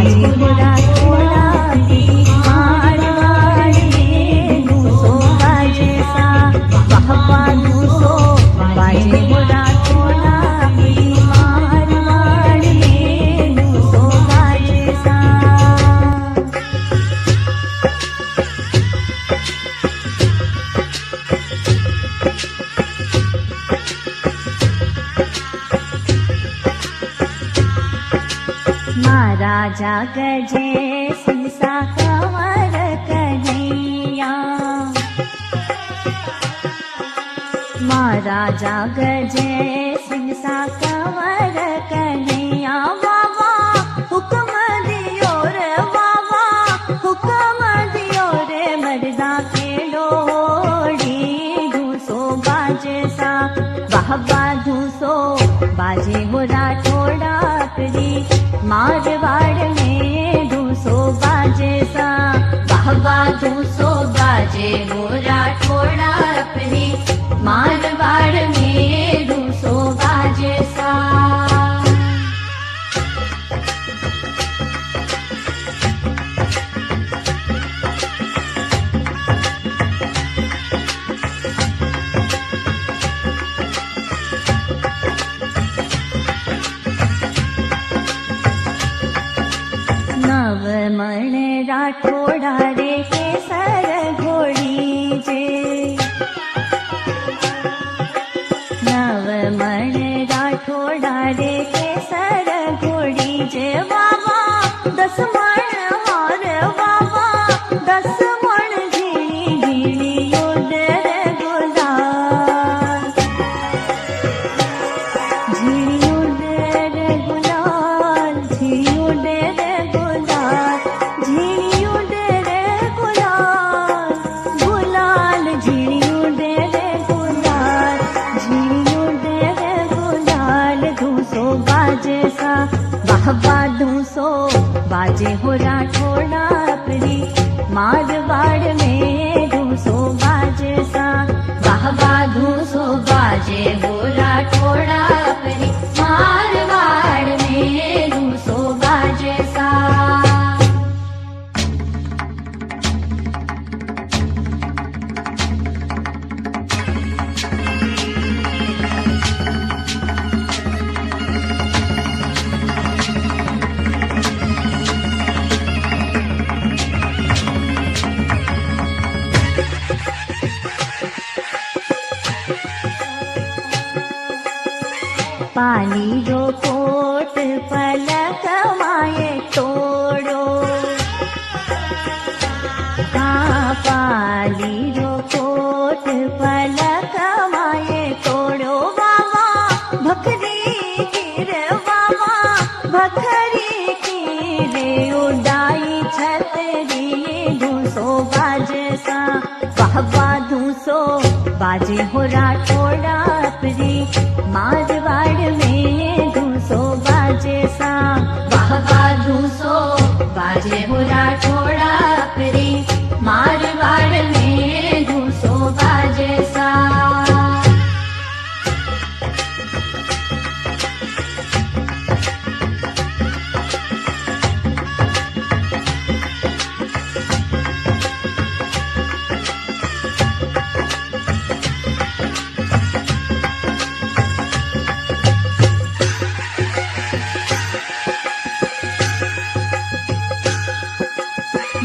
बाजे राठोड़ा मारवाड़ी दूसो बाजे सा वाहवा दूसो बाजे राठोड़ा मारवाड़ी दूसो बाजे सा। महाराजा गजे सिंसा कंवर कन्हैया महाराजा गजे सिंसा कंवर कन्हैया वावा हुक्म दियो रे वावा हुक्म दियो रे मर्दा के लोड़ी दूसो बाजे सा वाहवा दूसो बाजे हो राठोड़ा परी मारवाड़ में दूसो बाजे सा वाहवा दूसो बाजे हो राठोड़ा अपनी मारवाड़ में दूसो बाजे सा। नवमण राठोड़ा रे केसर घोड़ी जे नवमण राठोड़ा रे केसर घोड़ी जे वावा 10 मण हार वावा 10 मण झीणी झीणी उडर गुलाल झीणी उडर गुलाल झीणी उडर वाहवा दूसो बाजे हो राठोड़ा परी मारवाड़ में दूसो बाजे सा वाहवा दूसो बाजे हो राठोड़ा परी मारवाड़ में दूसो बाजे सा। पाली रो कोट पलक माए तोड़ो हाँ पाली रो कोट पलक माए तोड़ो वावा भखरी की रे वावा भखरी की रे उड़ाई छतरी दूसो बाजे सा वाहवा दूसो बाजे हो राठोड़ा परी मारवाड़ में दूसो बाजे सा वाहवा दूसो बाजे हो राठोड़ा परी मारवाड़ में दूसो बाजे सा।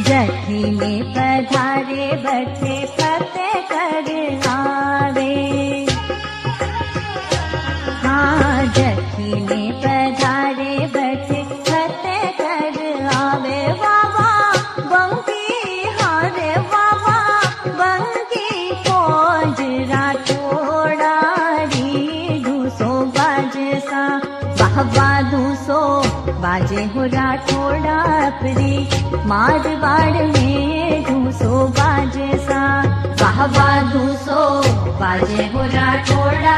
जठी में पधारे बठे फतेह कर आवे हाँ जठी में पधारे बठे फतेह कर आवे वावा बंकी हारे वावा बंकी फौज राठोड़ा री दूसो बाजे सा वाहवा दूसो बाजे हो राठोड़ा परी मारवाड़ में दूसो बाजे सा वाहवा दूसो बाजे हो राठोड़ा